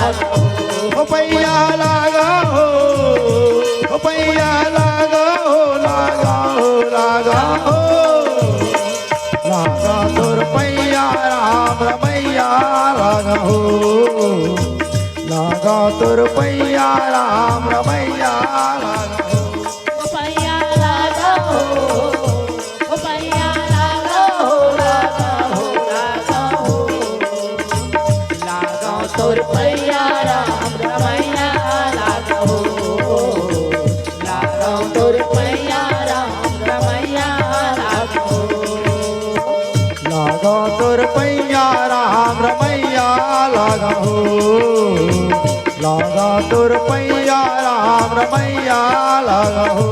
हो पैया लागा हो पैया लागा हो लागा हो लागा हो लागा तोर पैया राम रमैया लागा हो लागा तोर पैया राम रमैया लागा हो पैया लागा हो पैया लागा हो लागा हो लागा हो लागा तोर पैया राम रमैया लागा हो लागा तोर पैया राम रमैया लागा हो लागा तोर पैया राम रमैया लागा हो लागा तोर पैया राम रमैया लागा हो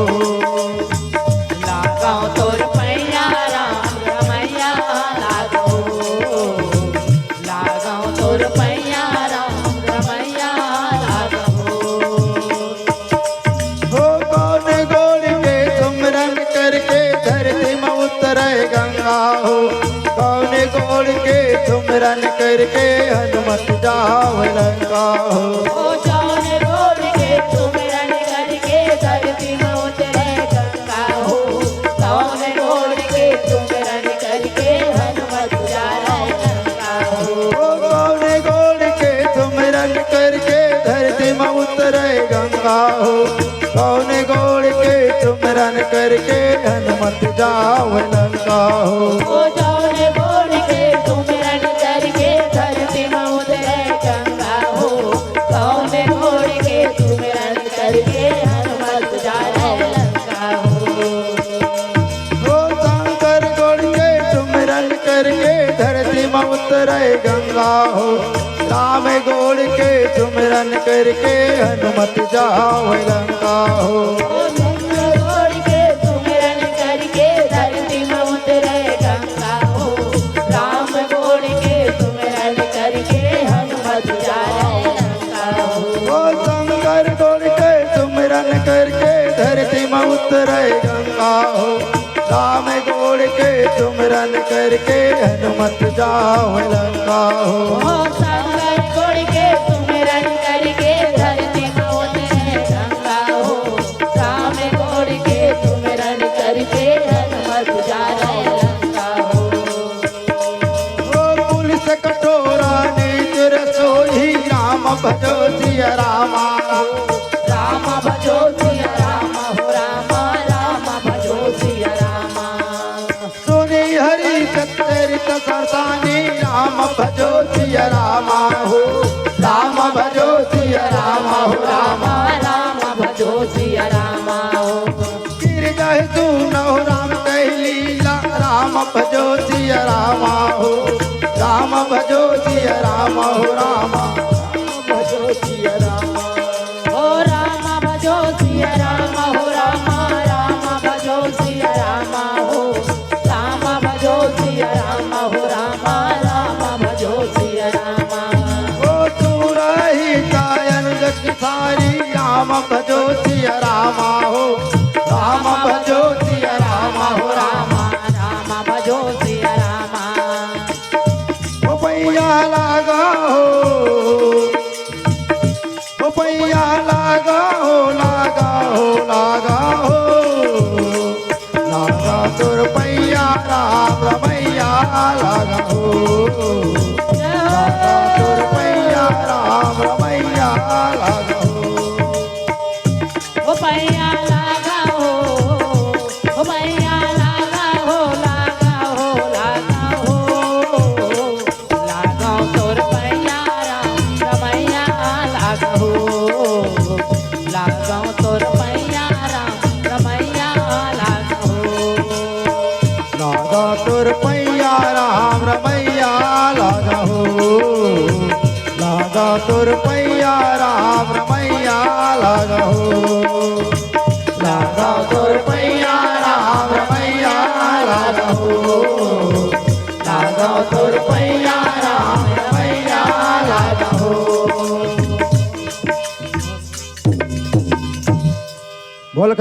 लागा तोर पैया राम रमैया लागा हो लागा तोर पैया राम रमैया लागा हो कौन गोड़ के सुमरन करके धरती में उतरे गंगा हो कौन गोड़ के सुमरन करके हनुमत जाव लंका हो जौन गोड़ के सुमिरन करके धरती में उतरे गंगा हो कौन गोड़ के सुमिरन करके हनुमत जाए लंका हो कौन गोड़ के सुमरन करके धरती में उतरे गंगा हो कौन गोड़ के सुमरन करके हनुमत जाव लंका हो जौन गोड़ के सुमिरन करके धरती में उतरे गंगा हो कौन गोड़ के सुमिरन करके हनुमत जाए लंका हो शंकर गोड़ के सुमरन करके धरती में उतरे गंगा हो राम गोड़ के सुमरन करके हनुमत जाव लंका हो गोड़ के सुमिरन करके धरती में उतरे गंगा हो राम गोड़ के सुमिरन करके हनुमत जाए लंका हो शंकर गोड़ के सुमरन करके धरती में उतरे गंगा हो राम गोड़ के सुमरन करके हनुमत जाव लंका हो शंकर गोड़ के सुमिरन करके धरती में उतरे गंगा हो राम गोड़ के सुमिरन करके हनुमत जाए लंका हो पुलिस कटोरा नीच रसोई राम भजो सिया रामा हो राम भजो सिया राम हो राम राम भजो सिया राम सुनी हरि सत्चरित सरसानी राम भजो सिया रामा हो राम भजो सिया रामा हो राम राम भजो सिया राम गिर जाए तू नहो राम कह लीला राम भजो सिया रामा हो राम भजो सिया रामा हो राम भजो सिया रामा हो राम भजो सिया राम हो राम राम भजो सिया राम हो राम भजो सिया राम हो राम राम भजो सिया राम ओ तू रही कायन जग सारी राम भजो सिया रामा हो राम भजो सिया रामा हो राम राम भजो सिया राम ओ पैया लागा हो पैया लागा हो लागा हो लागा हो लागा तोर पैया राम रमैया लागा हो लागा तोर पैया राम रमैया लागा हो पैया लागा हो पैया लागा हो लागा हो लागा हो लागा तोर पैया राम रमैया लागा हो लागा तोर पैया राम रमैया लागा हो लागा तोर पैया राम रमैया लागा हो लागा तोर पैया राम रमैया लागा हो